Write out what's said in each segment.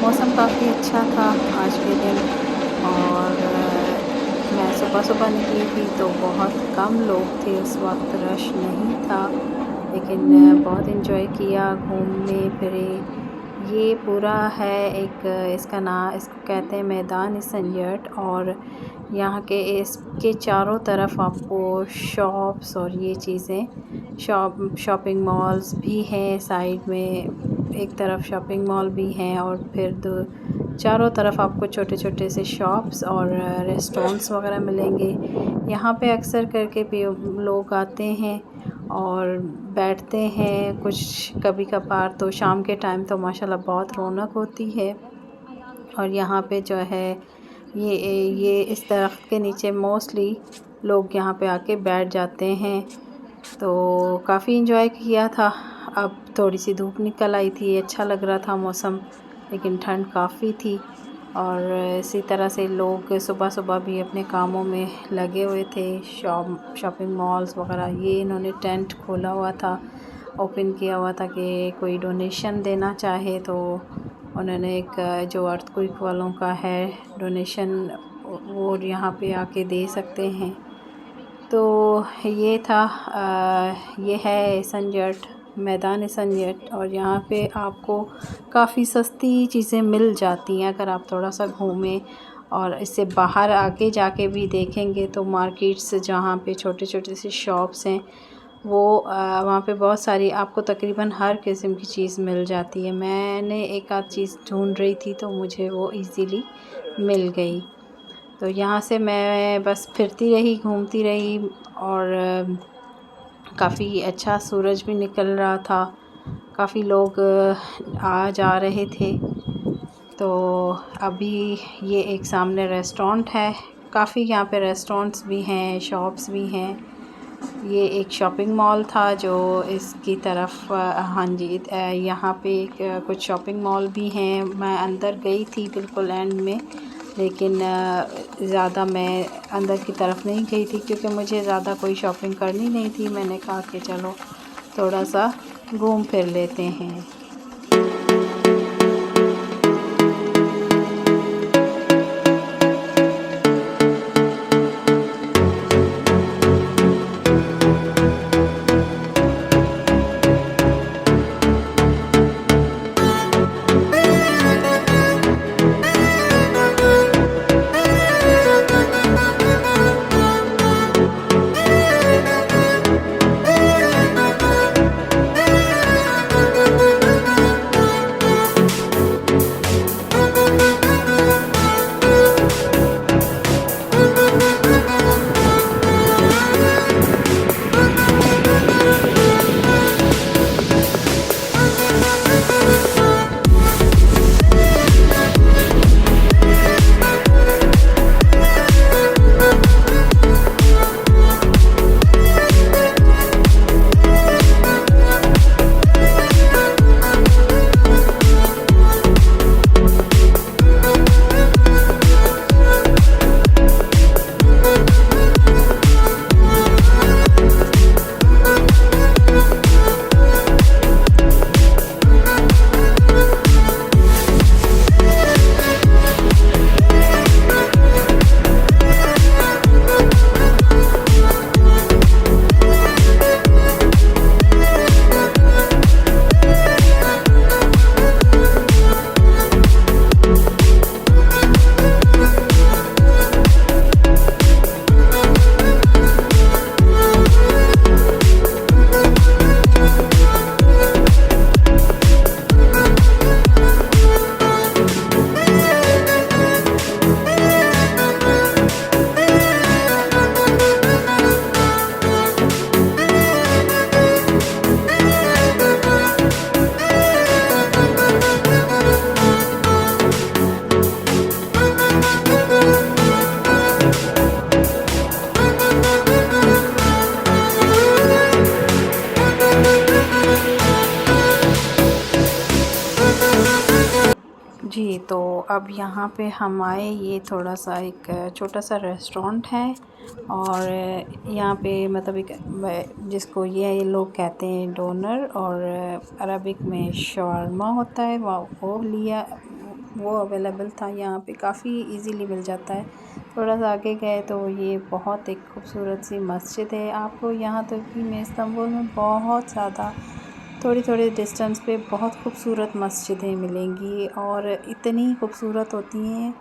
मौसम काफ़ी अच्छा था आज के दिन। और मैं सुबह-सुबह निकली थी तो बहुत कम लोग थे, उस वक़्त रश नहीं था। लेकिन बहुत एन्जॉय किया, घूमे फिरे। ये पूरा है एक इसको कहते हैं मैदान-ए संजट। और यहाँ के इसके चारों तरफ आपको शॉप्स और ये चीज़ें शॉपिंग मॉल्स भी हैं साइड में। एक तरफ शॉपिंग मॉल भी हैं और फिर दो चारों तरफ आपको छोटे-छोटे से शॉप्स और रेस्टोरेंट्स वग़ैरह मिलेंगे। यहाँ पे अक्सर करके भी लोग आते हैं और बैठते हैं। कुछ कभी-कभार तो शाम के टाइम तो माशाल्लाह बहुत रौनक होती है। और यहाँ पे जो है ये इस दरख्त के नीचे मोस्टली लोग यहाँ पे आके बैठ जाते हैं। तो काफ़ी एंजॉय किया था। अब थोड़ी सी धूप निकल आई थी, अच्छा लग रहा था मौसम, लेकिन ठंड काफ़ी थी। और इसी तरह से लोग सुबह-सुबह भी अपने कामों में लगे हुए थे। शॉपिंग मॉल्स वगैरह ये इन्होंने टेंट खोला हुआ था, ओपन किया हुआ था कि कोई डोनेशन देना चाहे तो उन्होंने एक जो अर्थक्वेक वालों का है डोनेशन, वो यहाँ पे आके दे सकते हैं। तो ये था ये है संजट, मैदान संजट। और यहाँ पे आपको काफ़ी सस्ती चीज़ें मिल जाती हैं अगर आप थोड़ा सा घूमें। और इससे बाहर आगे जाके भी देखेंगे तो मार्केट्स जहाँ पे छोटे-छोटे से शॉप्स हैं, वो वहाँ पे बहुत सारी आपको तकरीबन हर किस्म की चीज़ मिल जाती है। मैंने एक आध चीज़ ढूँढ रही थी तो मुझे वो ईज़िली मिल गई। तो यहाँ से मैं बस फिरती रही, घूमती रही। और काफ़ी अच्छा सूरज भी निकल रहा था, काफ़ी लोग आ जा रहे थे। तो अभी ये एक सामने रेस्टोरेंट है, काफ़ी यहाँ पे रेस्टोरेंट्स भी हैं, शॉप्स भी हैं। ये एक शॉपिंग मॉल था जो इसकी तरफ हाँ जी, यहाँ पे एक कुछ शॉपिंग मॉल भी हैं। मैं अंदर गई थी बिल्कुल एंड में, लेकिन ज़्यादा मैं अंदर की तरफ नहीं गई थी क्योंकि मुझे ज़्यादा कोई शॉपिंग करनी नहीं थी। मैंने कहा कि चलो थोड़ा सा घूम फिर लेते हैं। जी, तो अब यहाँ पे हम आए, ये थोड़ा सा एक छोटा सा रेस्टोरेंट है। और यहाँ पे मतलब एक जिसको ये लोग कहते हैं डोनर, और अरबिक में शवारमा होता है, वो लिया वो अवेलेबल था। यहाँ पे काफ़ी इजीली मिल जाता है। थोड़ा सा आगे गए तो ये बहुत एक खूबसूरत सी मस्जिद है। आपको यहाँ तुर्की में, इस्तांबुल में बहुत ज़्यादा थोड़ी थोड़ी डिस्टेंस पे बहुत खूबसूरत मस्जिदें मिलेंगी और इतनी खूबसूरत होती हैं।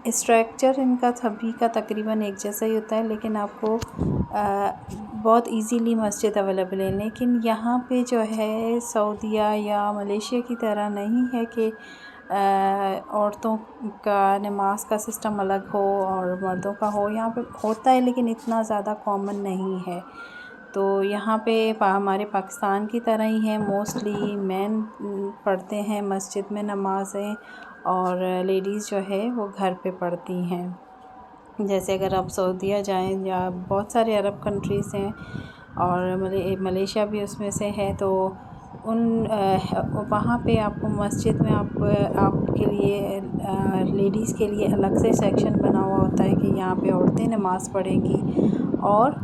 स्ट्रक्चर इनका सभी का तकरीबन एक जैसा ही होता है, लेकिन आपको बहुत इजीली मस्जिद अवेलेबल है। लेकिन यहाँ पे जो है सऊदीया या मलेशिया की तरह नहीं है कि औरतों का नमाज का सिस्टम अलग हो और मर्दों का हो। यहाँ पे होता है लेकिन इतना ज़्यादा कॉमन नहीं है। तो यहाँ पे हमारे पाकिस्तान की तरह ही है। मोस्टली मेन पढ़ते हैं मस्जिद में नमाज़ें और लेडीज़ जो है वो घर पे पढ़ती हैं। जैसे अगर आप सऊदीया जाएं या बहुत सारे अरब कंट्रीज़ हैं और मलेशिया भी उसमें से है, तो उन वहाँ पे आपको मस्जिद में आपके लिए लेडीज़ के लिए अलग से सेक्शन बना हुआ होता है कि यहाँ पे औरतें नमाज़ पढ़ेंगी और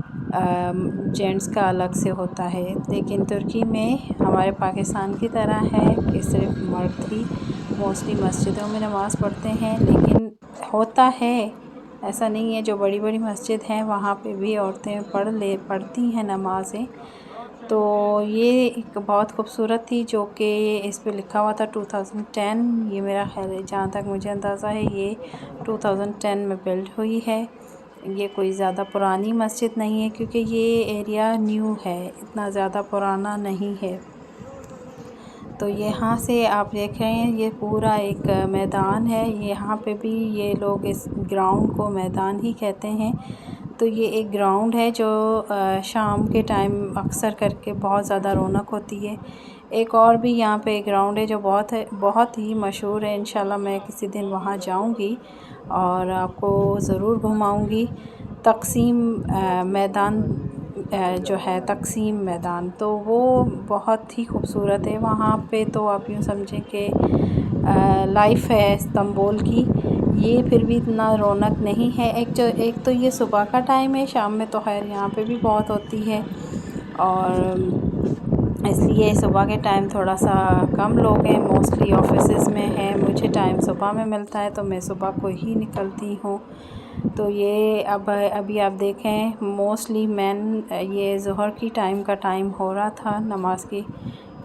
जेंट्स का अलग से होता है। लेकिन तुर्की में हमारे पाकिस्तान की तरह है कि सिर्फ मर्द ही मोस्टली मस्जिदों में नमाज़ पढ़ते हैं। लेकिन होता है, ऐसा नहीं है। जो बड़ी बड़ी मस्जिद हैं वहाँ पे भी औरतें पढ़ती हैं नमाज़ें। तो ये एक बहुत खूबसूरत थी जो कि इस पे लिखा हुआ था 2010। ये मेरा ख्याल है, जहाँ तक मुझे अंदाज़ा है, ये 2010 में बिल्ड हुई है। ये कोई ज़्यादा पुरानी मस्जिद नहीं है क्योंकि ये एरिया न्यू है, इतना ज़्यादा पुराना नहीं है। तो यहाँ से आप देख रहे हैं ये पूरा एक मैदान है। यहाँ पे भी ये लोग इस ग्राउंड को मैदान ही कहते हैं। तो ये एक ग्राउंड है जो शाम के टाइम अक्सर करके बहुत ज़्यादा रौनक होती है। एक और भी यहाँ पे ग्राउंड है जो बहुत ही मशहूर है। इंशाल्लाह मैं किसी दिन वहाँ जाऊँगी और आपको ज़रूर घुमाऊँगी। तक़सीम मैदान जो है, तक़सीम मैदान, तो वो बहुत ही खूबसूरत है। वहाँ पे तो आप यूँ समझें कि लाइफ है इस्तांबुल की। ये फिर भी इतना रौनक नहीं है। एक तो ये सुबह का टाइम है, शाम में तो खैर यहाँ पे भी बहुत होती है और इसलिए सुबह के टाइम थोड़ा सा कम लोग हैं, मोस्टली ऑफिसेज़ में हैं। मुझे टाइम सुबह में मिलता है तो मैं सुबह को ही निकलती हूँ। तो ये अभी आप देखें मोस्टली ये ज़ोहर की टाइम का टाइम हो रहा था, नमाज की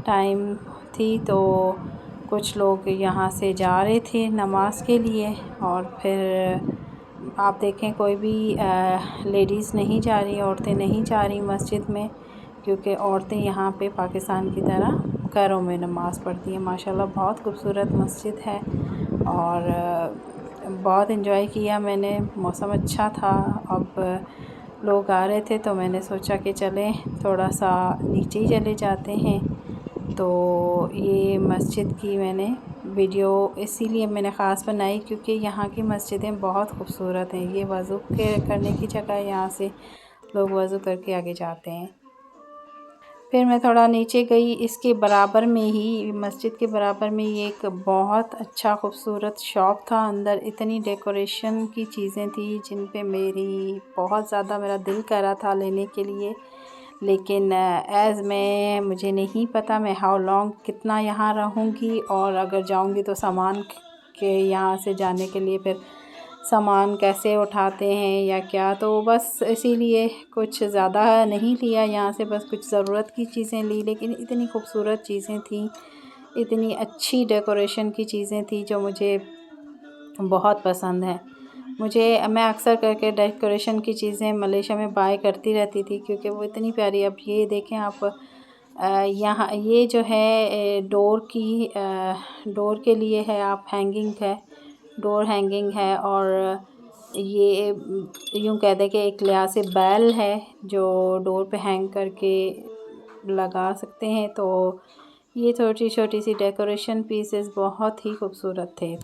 टाइम थी, तो कुछ लोग यहाँ से जा रहे थे नमाज के लिए और फिर आप देखें कोई भी लेडीज़ नहीं जा रही, औरतें नहीं जा रही मस्जिद में, क्योंकि औरतें यहाँ पे पाकिस्तान की तरह घरों में नमाज़ पढ़ती हैं। माशाल्लाह बहुत खूबसूरत मस्जिद है और बहुत एंजॉय किया मैंने। मौसम अच्छा था, अब लोग आ रहे थे तो मैंने सोचा कि चलें थोड़ा सा नीचे ही चले जाते हैं। तो ये मस्जिद की मैंने वीडियो इसीलिए मैंने ख़ास बनाई क्योंकि यहाँ की मस्जिदें बहुत खूबसूरत हैं। ये वज़ू करने की जगह, यहाँ से लोग वज़ू करके आगे जाते हैं। फिर मैं थोड़ा नीचे गई, इसके बराबर में ही, मस्जिद के बराबर में ही एक बहुत अच्छा खूबसूरत शॉप था। अंदर इतनी डेकोरेशन की चीज़ें थी जिन पे बहुत ज़्यादा मेरा दिल कर रहा था लेने के लिए। लेकिन मुझे नहीं पता मैं हाउ लॉन्ग कितना यहाँ रहूँगी और अगर जाऊँगी तो सामान के यहाँ से जाने के लिए फिर सामान कैसे उठाते हैं या क्या, तो बस इसीलिए कुछ ज़्यादा नहीं लिया यहाँ से, बस कुछ ज़रूरत की चीज़ें ली। लेकिन इतनी खूबसूरत चीज़ें थी, इतनी अच्छी डेकोरेशन की चीज़ें थी जो मुझे बहुत पसंद हैं। मैं अक्सर करके डेकोरेशन की चीज़ें मलेशिया में बाय करती रहती थी क्योंकि वो इतनी प्यारी। अब ये देखें आप, यहाँ ये जो है डोर के लिए है, आप हैंगिंग है, डोर हैंगिंग है और ये यूँ कह दें कि एक लिहाज से बैल है जो डोर पे हैंग करके लगा सकते हैं। तो ये छोटी छोटी सी डेकोरेशन पीसेस बहुत ही खूबसूरत थे।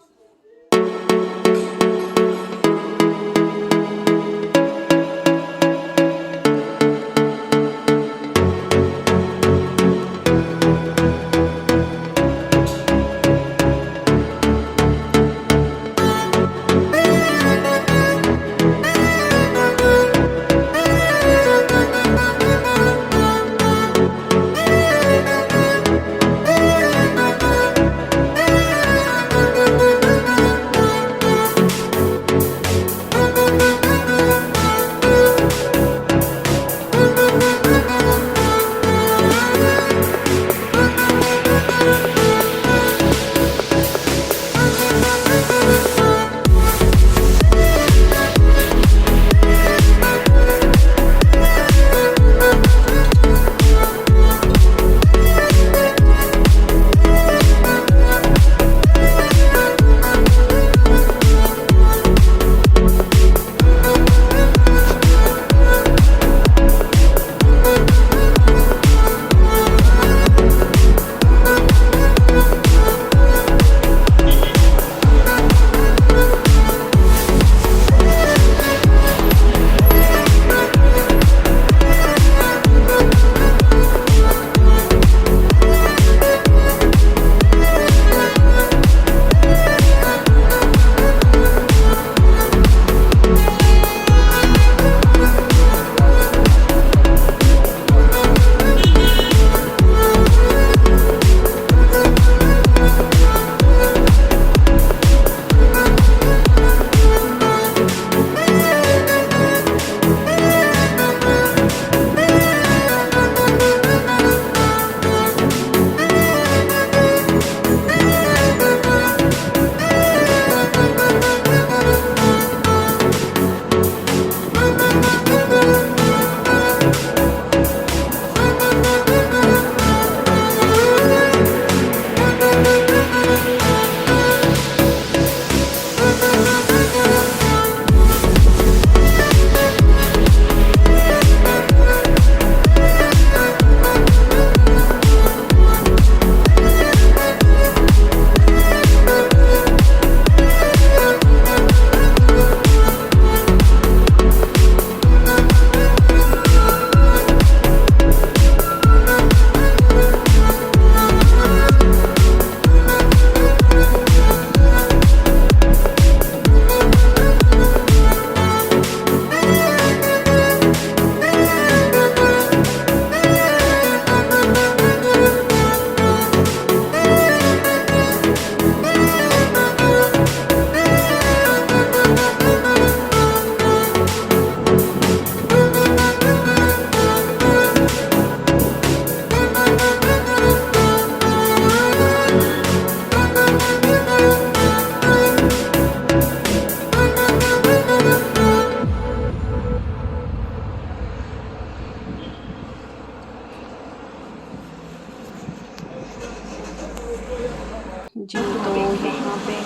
जी, तो यहाँ पे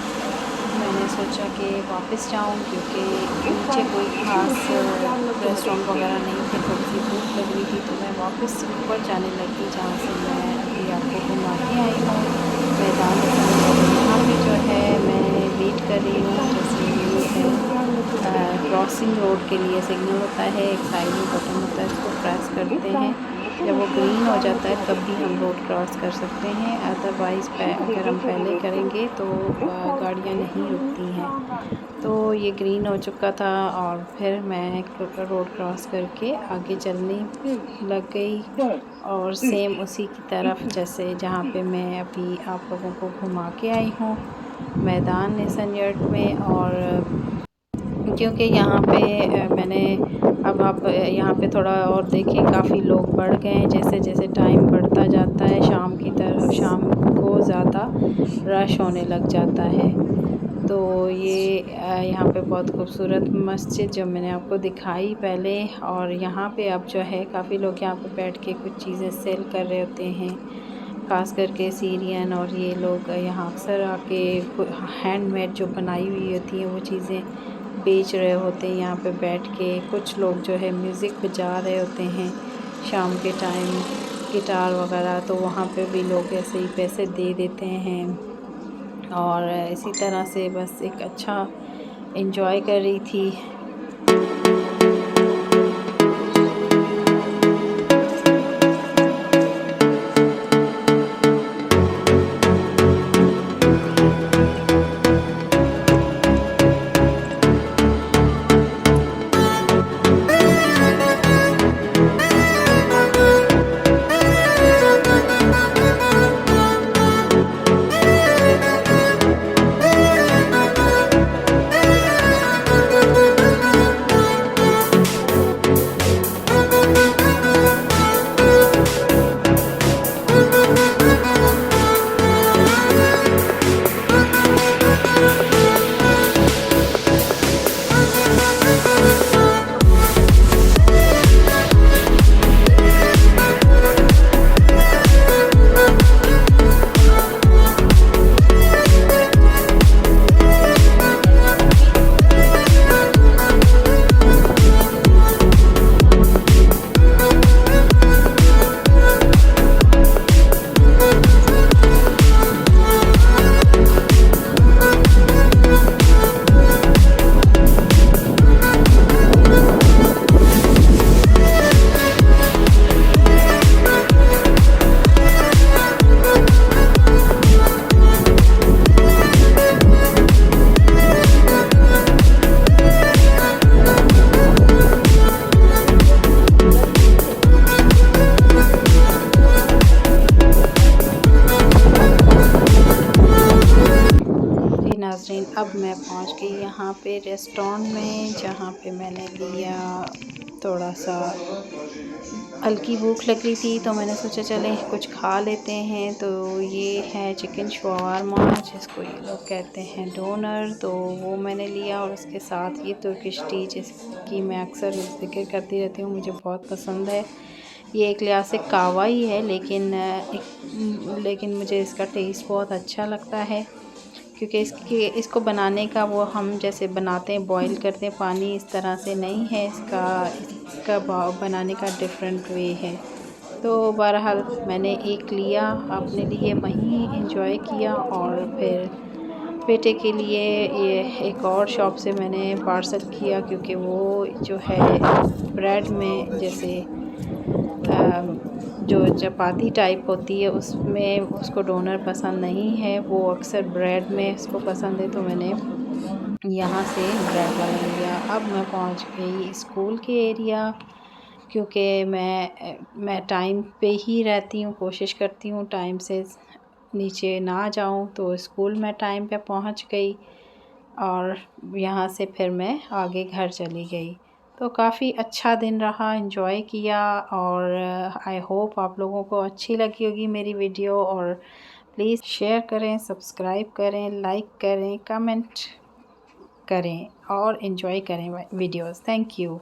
मैंने सोचा कि वापस जाऊँ, क्योंकि नीचे कोई ख़ास रेस्टोरेंट वगैरह नहीं थे, थोड़ी सी भूख लग रही थी, तो मैं वापस ऊपर जाने लगी जहाँ से मैं अभी आपको घुमा के आई हूँ, मैदान समंदर। यहाँ पे जो है मैं वेट कर रही हूँ, जैसे ये है क्रॉसिंग रोड के लिए सिग्नल होता है, एक साइड में बटन होता है, इसको प्रेस करते हैं, जब वो ग्रीन हो जाता है तब भी हम रोड क्रॉस कर सकते हैं, अदरवाइज़ अगर हम पहले करेंगे तो गाड़ियाँ नहीं रुकती हैं। तो ये ग्रीन हो चुका था और फिर मैं रोड क्रॉस करके आगे चलने लग गई, और सेम उसी की तरफ जैसे जहाँ पे मैं अभी आप लोगों को घुमा के आई हूँ, मैदान निसन यर्ड में। और क्योंकि यहाँ पे मैंने अब आप यहाँ पे थोड़ा और देखें, काफ़ी लोग बढ़ गए हैं, जैसे जैसे टाइम बढ़ता जाता है शाम की तरफ, शाम को ज़्यादा रश होने लग जाता है। तो ये यहाँ पे बहुत खूबसूरत मस्जिद जो मैंने आपको दिखाई पहले, और यहाँ पे अब जो है काफ़ी लोग यहाँ पे बैठ के कुछ चीज़ें सेल कर रहे होते हैं, ख़ास करके सीरियन, और ये लोग यहाँ अक्सर आके हैंडमेड जो बनाई हुई होती हैं वो चीज़ें बेच रहे होते हैं यहाँ पे बैठ के। कुछ लोग जो है म्यूज़िक बजा रहे होते हैं शाम के टाइम, गिटार वगैरह, तो वहाँ पे भी लोग ऐसे ही पैसे दे देते हैं, और इसी तरह से बस एक अच्छा एंजॉय कर रही थी। नाज़रीन, अब मैं पहुंच गई यहाँ पे रेस्टोरेंट में, जहाँ पे मैंने लिया थोड़ा सा, हल्की भूख लग रही थी तो मैंने सोचा चलें कुछ खा लेते हैं। तो ये है चिकन शवारमा, जिसको ये लोग कहते हैं डोनर, तो वो मैंने लिया, और उसके साथ ये तुर्किश टी, जिसकी मैं अक्सर जिक्र करती रहती हूँ, मुझे बहुत पसंद है। ये एक लिहाज से कावा ही है, लेकिन मुझे इसका टेस्ट बहुत अच्छा लगता है, क्योंकि इसको बनाने का वो हम जैसे बनाते हैं, बॉईल करते हैं पानी, इस तरह से नहीं है, इसका बनाने का डिफरेंट वे है। तो बहरहाल मैंने एक लिया अपने लिए, वहीं एंजॉय किया, और फिर बेटे के लिए ये एक और शॉप से मैंने पार्सल किया, क्योंकि वो जो है ब्रेड में जैसे जो चपाती टाइप होती है उसमें उसको डोनर पसंद नहीं है, वो अक्सर ब्रेड में इसको पसंद है, तो मैंने यहाँ से ब्रेड वाला लिया। अब मैं पहुँच गई स्कूल के एरिया, क्योंकि मैं टाइम पे ही रहती हूँ, कोशिश करती हूँ टाइम से नीचे ना जाऊँ, तो स्कूल में टाइम पे पहुँच गई, और यहाँ से फिर मैं आगे घर चली गई। तो काफ़ी अच्छा दिन रहा, एंजॉय किया, और आई होप आप लोगों को अच्छी लगी होगी मेरी वीडियो, और प्लीज़ शेयर करें, सब्सक्राइब करें, लाइक करें, कमेंट करें, और एंजॉय करें वीडियोस। Thank you.